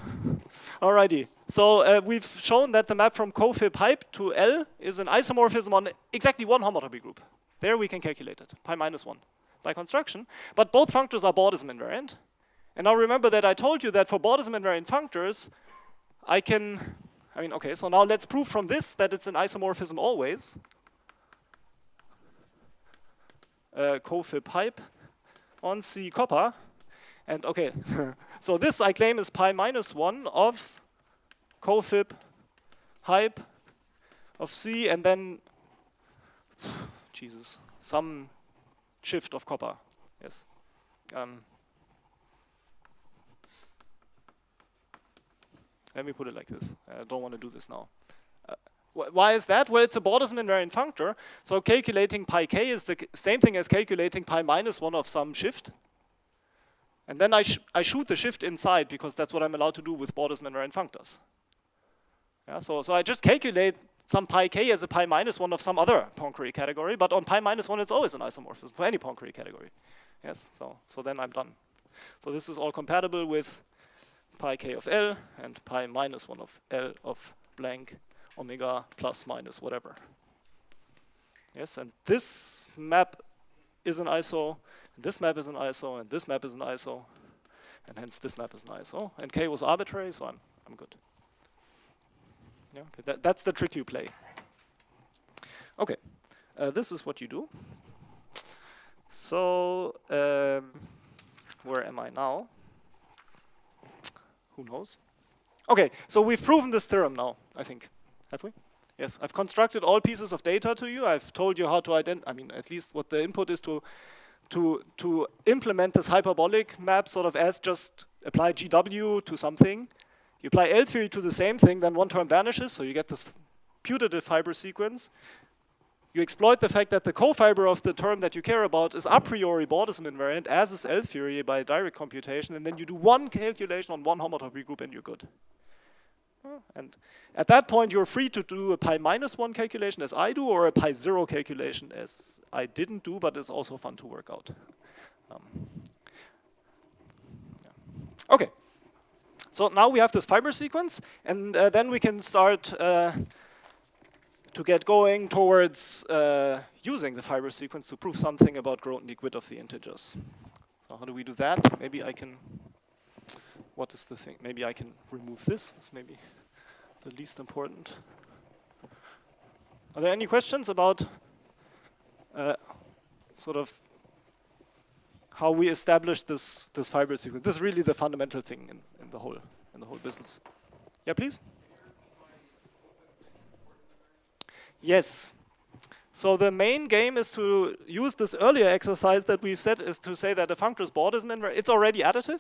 Alrighty. So we've shown that the map from cofib hype to L is an isomorphism on exactly one homotopy group. There we can calculate it, pi minus 1 by construction. But both functors are Bordesman invariant. And now remember that I told you that for Bordesman invariant functors, okay, so now let's prove from this that it's an isomorphism always. Cofib hype on C copper. And okay, so this I claim is pi minus 1 of cofib hype of C, and then, Jesus, some shift of copper, yes. Let me put it like this. I don't want to do this now. Why is that? Well, it's a Bordesman invariant functor. So calculating pi k is the same thing as calculating pi minus 1 of some shift. And then I shoot the shift inside, because that's what I'm allowed to do with Bordesman invariant functors. Yeah, so I just calculate some pi k as a pi minus 1 of some other Poincare category, but on pi minus 1 it's always an isomorphism for any Poincare category. Yes, so then I'm done. So this is all compatible with pi k of L and pi minus 1 of L of blank omega plus minus whatever. Yes, and this map is an iso, and this map is an iso, and this map is an iso, and hence this map is an iso. And k was arbitrary, so I'm good. Yeah, okay, that's the trick you play. Okay, this is what you do. So where am I now? Who knows? Okay, so we've proven this theorem now, I think. Have we? Yes, I've constructed all pieces of data to you. I've told you how to identify, I mean, at least what the input is to implement this hyperbolic map sort of as just apply GW to something. You apply L theory to the same thing, then one term vanishes, so you get this putative fiber sequence. You exploit the fact that the cofiber of the term that you care about is a priori Bordesman invariant, as is L theory by direct computation, and then you do one calculation on one homotopy group and you're good. And at that point, you're free to do a pi minus 1 calculation as I do, or a pi 0 calculation as I didn't do, but it's also fun to work out. Yeah. Okay. So now we have this fiber sequence, and then we can start to get going towards using the fiber sequence to prove something about Grothendieck width of the integers. So how do we do that? Maybe I can, what is the thing? Maybe I can remove this. This may be the least important. Are there any questions about sort of how we establish this fiber sequence? This is really the fundamental thing in the whole business. Yeah, please. Yes. So the main game is to use this earlier exercise that we've said, is to say that a functor is Bordesman invariant. It's already additive.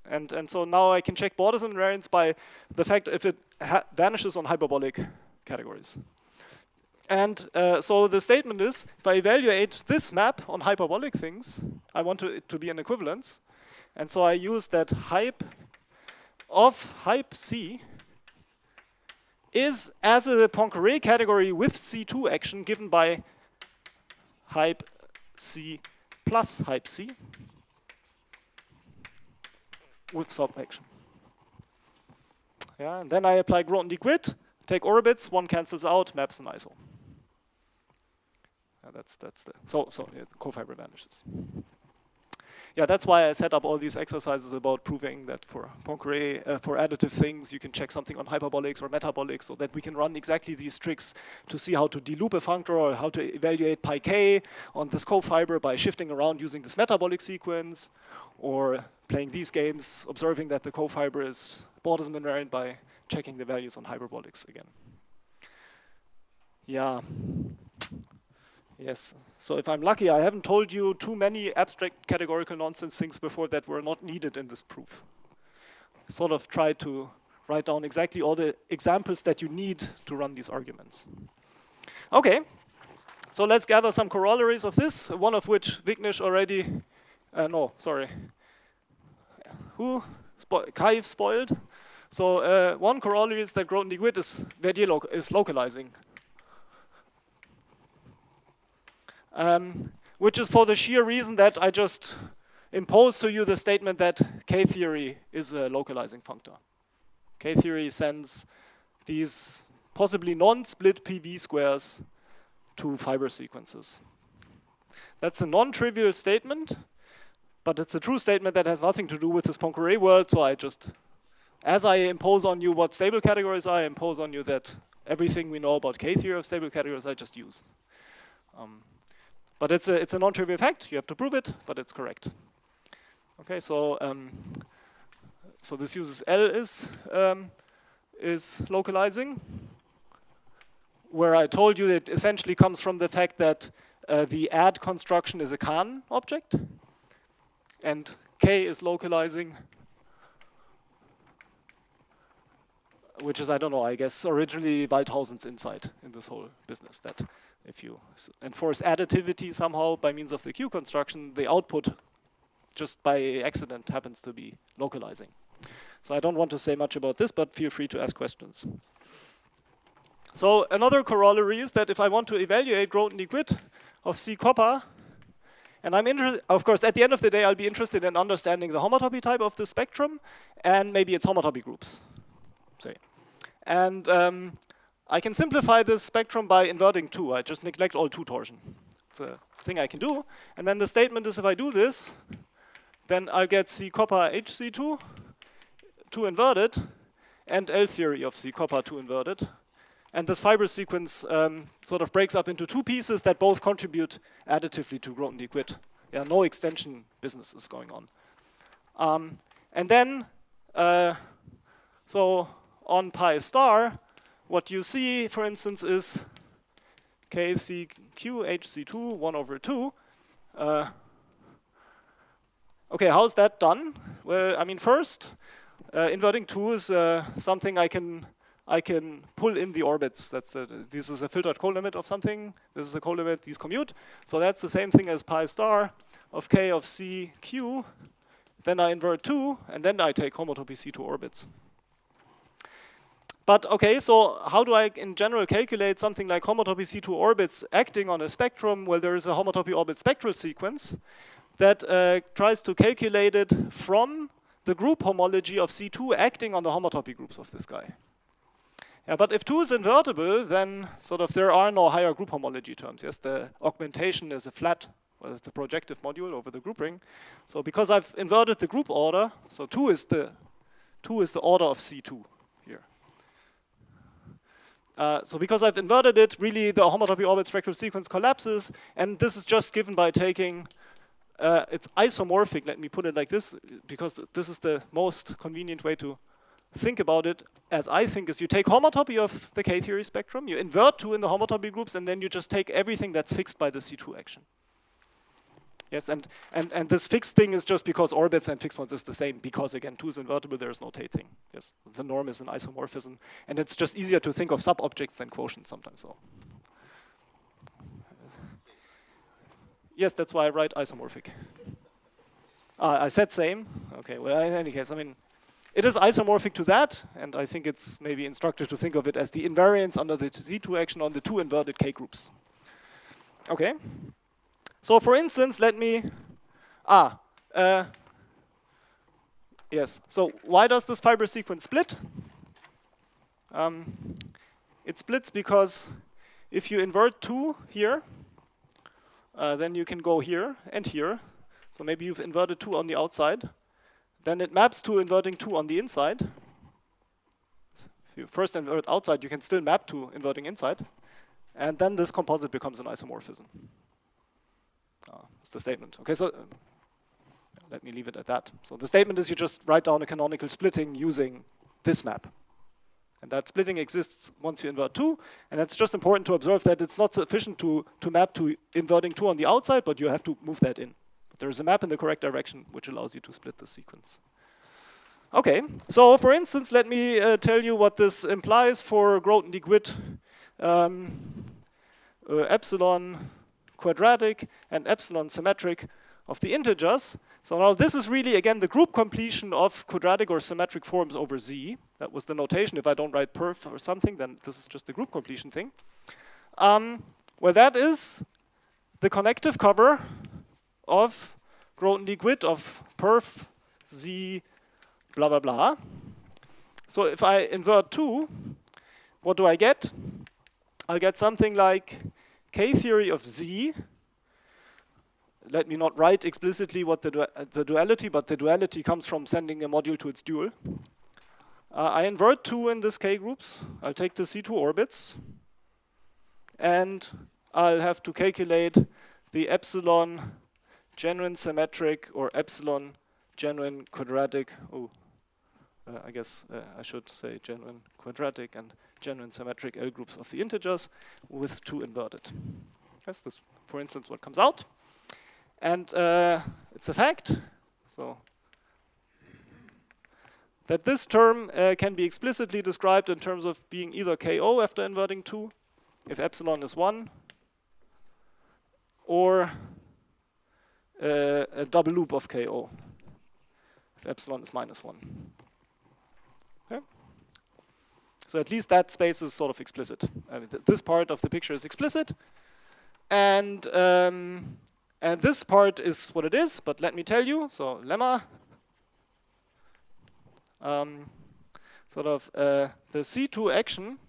And so now I can check Bordesman invariance by the fact if it vanishes on hyperbolic categories. And so the statement is, if I evaluate this map on hyperbolic things, I want it to be an equivalence. And so I use that hype of hype C is as a Poincare category with C2 action given by hype C plus hype C with sub action. Yeah, and then I apply Grothendieck width, take orbits, one cancels out, maps an iso. Yeah, that's the so yeah, the cofiber vanishes. Yeah, that's why I set up all these exercises about proving that for Poincare, for additive things, you can check something on hyperbolics or metabolics, so that we can run exactly these tricks to see how to deloop a functor or how to evaluate pi k on this cofiber by shifting around using this metabolic sequence, or playing these games, observing that the cofiber is Bordesman invariant by checking the values on hyperbolics again. Yeah. Yes. So if I'm lucky, I haven't told you too many abstract categorical nonsense things before that were not needed in this proof. I sort of tried to write down exactly all the examples that you need to run these arguments. Okay. So let's gather some corollaries of this, one of which Vignesh already, no, sorry. Who? Kaiv spoiled. So one corollary is that Grothendieck width is localizing. Which is for the sheer reason that I just imposed to you the statement that K-theory is a localizing functor. K-theory sends these possibly non-split PV squares to fiber sequences. That's a non-trivial statement, but it's a true statement that has nothing to do with this Poincare world, so I just, as I impose on you what stable categories are, I impose on you that everything we know about K-theory of stable categories I just use. But it's a non-trivial fact. You have to prove it, but it's correct. Okay, so so this uses L is localizing, where I told you it essentially comes from the fact that the add construction is a Kahn object, and K is localizing, which is, I don't know, I guess originally Waldhausen's insight in this whole business, that if you enforce additivity somehow by means of the Q construction, the output just by accident happens to be localizing. So I don't want to say much about this, but feel free to ask questions. So another corollary is that if I want to evaluate Grothendieck-Witt of C copper, and I'm interested, of course, at the end of the day, I'll be interested in understanding the homotopy type of the spectrum and maybe its homotopy groups, say. And I can simplify this spectrum by inverting 2. I just neglect all 2 torsion. It's a thing I can do. And then the statement is if I do this, then I'll get C copper HC2, 2 inverted, and L theory of C copper 2 inverted. And this fiber sequence sort of breaks up into 2 pieces that both contribute additively to Grothendieck-Witt. Yeah, no extension business is going on. And then, so on pi star, what you see, for instance, is KCQ HC2 1 over 2. Okay, how's that done? Well, I mean, first, inverting 2 is something I can pull in the orbits. This is a filtered colimit of something. This is a colimit, these commute. So that's the same thing as pi star of K of CQ. Then I invert 2, and then I take homotopy C2 orbits. But okay, so how do I in general calculate something like homotopy C2 orbits acting on a spectrum? Well, there is a homotopy orbit spectral sequence that tries to calculate it from the group homology of C2 acting on the homotopy groups of this guy. Yeah, but if 2 is invertible, then sort of there are no higher group homology terms. Yes, the augmentation is a flat, well, it's the projective module over the group ring. So because I've inverted the group order, so 2 is the order of C2 here. So because I've inverted it, really the homotopy orbit spectral sequence collapses, and this is just given by taking, it's isomorphic, let me put it like this, because this is the most convenient way to think about it, as I think, is you take homotopy of the K-theory spectrum, you invert 2 in the homotopy groups, and then you just take everything that's fixed by the C2 action. Yes, and this fixed thing is just because orbits and fixed points is the same, because again, 2 is invertible, there is no Tate thing. Yes, the norm is an isomorphism, and it's just easier to think of sub-objects than quotients sometimes. So. Yes, that's why I write isomorphic. I said same. Okay, well, in any case, I mean, it is isomorphic to that, and I think it's maybe instructive to think of it as the invariance under the C2 action on the 2 inverted K groups. Okay. So for instance, let me, yes, so why does this fiber sequence split? It splits because if you invert 2 here, then you can go here and here. So maybe you've inverted 2 on the outside. Then it maps to inverting 2 on the inside. If you first invert outside, you can still map to inverting inside. And then this composite becomes an isomorphism. That's the statement. Okay, so let me leave it at that. So the statement is you just write down a canonical splitting using this map. And that splitting exists once you invert 2. And it's just important to observe that it's not sufficient to map to inverting 2 on the outside, but you have to move that in. But there is a map in the correct direction which allows you to split the sequence. Okay, so for instance, let me tell you what this implies for Grothendieck-Witt epsilon quadratic and epsilon symmetric of the integers. So now this is really, again, the group completion of quadratic or symmetric forms over Z. That was the notation. If I don't write perf or something, then this is just the group completion thing. Well, that is the connective cover of Grothendieck-Witt of perf Z blah, blah, blah. So if I invert 2, what do I get? I'll get something like K-theory of Z. Let me not write explicitly what the duality, but the duality comes from sending a module to its dual. I invert 2 in this K groups. I'll take the C2 orbits. And I'll have to calculate the epsilon genuine symmetric or epsilon genuine quadratic. I guess I should say genuine quadratic and genuine symmetric L groups of the integers with 2 inverted. That's this, for instance, what comes out. And it's a fact, so that this term can be explicitly described in terms of being either KO after inverting 2, if epsilon is 1, or a double loop of KO, if epsilon is -1. Okay? So at least that space is sort of explicit. I mean, this part of the picture is explicit, and this part is what it is, but let me tell you, so lemma, the C2 action.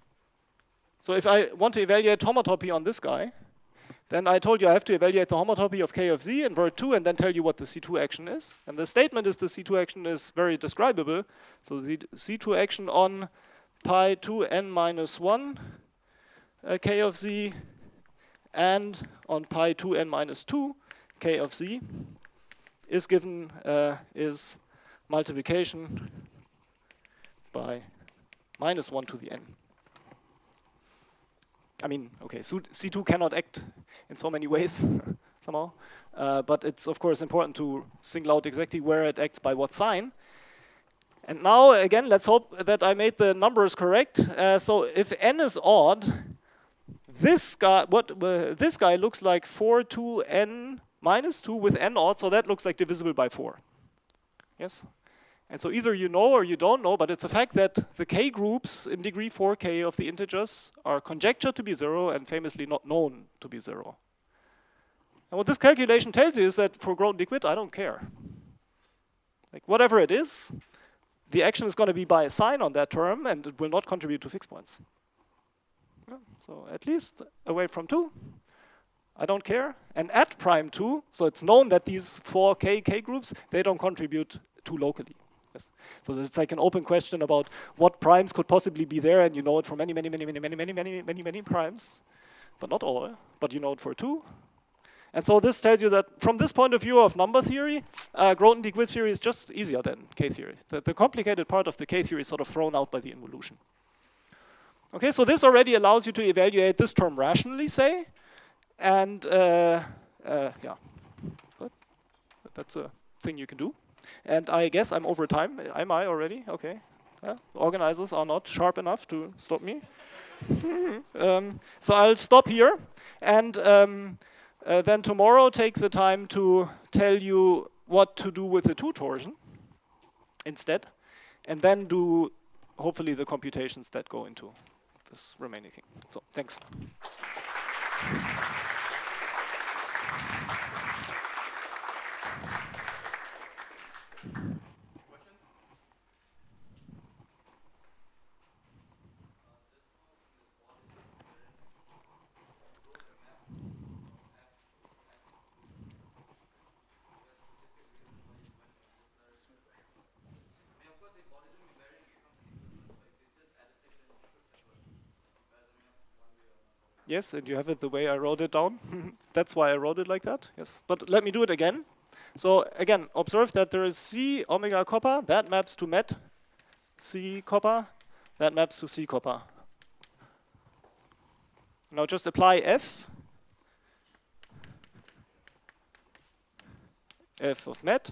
So if I want to evaluate homotopy on this guy, then I told you I have to evaluate the homotopy of K of Z, invert 2, and then tell you what the C2 action is. And the statement is the C2 action is very describable. So the C2 action on pi 2 n minus 1 K of Z and on pi 2 n minus 2 K of Z is given is multiplication by -1 to the n. I mean, okay, C2 cannot act in so many ways somehow, but it's of course important to single out exactly where it acts by what sign. And now again, let's hope that I made the numbers correct. So if n is odd, this guy looks like 4 to n minus 2 with n odd, so that looks like divisible by 4. Yes? And so either you know or you don't know, but it's a fact that the k groups in degree 4k of the integers are conjectured to be 0 and famously not known to be 0. And what this calculation tells you is that for Grothendieck Witt, I don't care. Like whatever it is, the action is going to be by a sign on that term, and it will not contribute to fixed points. Yeah, so at least away from 2, I don't care. And at prime 2, so it's known that these 4 k groups, they don't contribute 2 locally. Yes. So it's like an open question about what primes could possibly be there, and you know it for many primes, but not all. But you know it for 2. And so this tells you that from this point of view of number theory, Grothendieck Witt theory is just easier than K theory. The complicated part of the K theory is sort of thrown out by the involution. Okay, so this already allows you to evaluate this term rationally, say, and yeah, but that's a thing you can do. And I guess I'm over time. Am I already? Okay. Organizers are not sharp enough to stop me. So I'll stop here, and then tomorrow take the time to tell you what to do with the 2 torsion instead, and then do hopefully the computations that go into this remaining thing. So thanks. Yes, and you have it the way I wrote it down. That's why I wrote it like that. Yes, but let me do it again. So again, observe that there is C omega kappa, that maps to met C kappa, that maps to C kappa. Now just apply F of met,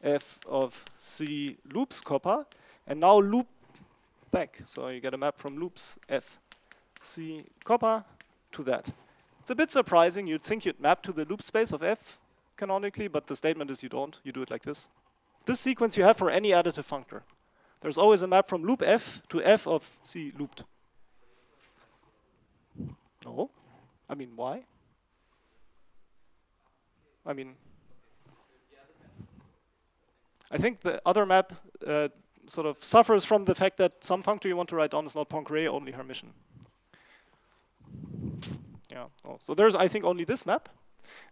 F of C loops kappa, and now loop back. So you get a map from loops F C kappa to that. It's a bit surprising. You'd think you'd map to the loop space of F canonically, but the statement is you don't. You do it like this. This sequence you have for any additive functor. There's always a map from loop F to F of C looped. No. I mean, why? I mean, I think the other map sort of suffers from the fact that some functor you want to write down is not Poincare, only Hermitian. Yeah. Oh, so there's, I think, only this map,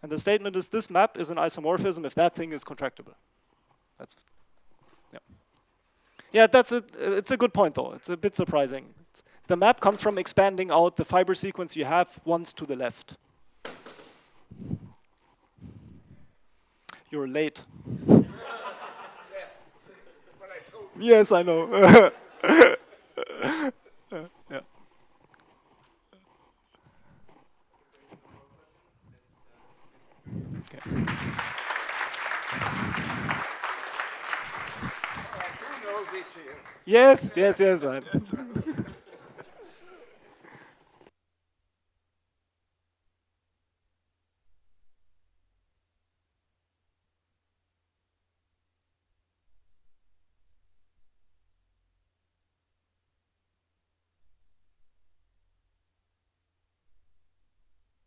and the statement is this map is an isomorphism if that thing is contractible. That's, yeah. Yeah, it's a good point though. It's a bit surprising. The map comes from expanding out the fiber sequence you have once to the left. You're late. Yes, I know. Yeah. Okay. Yes, yes, yes.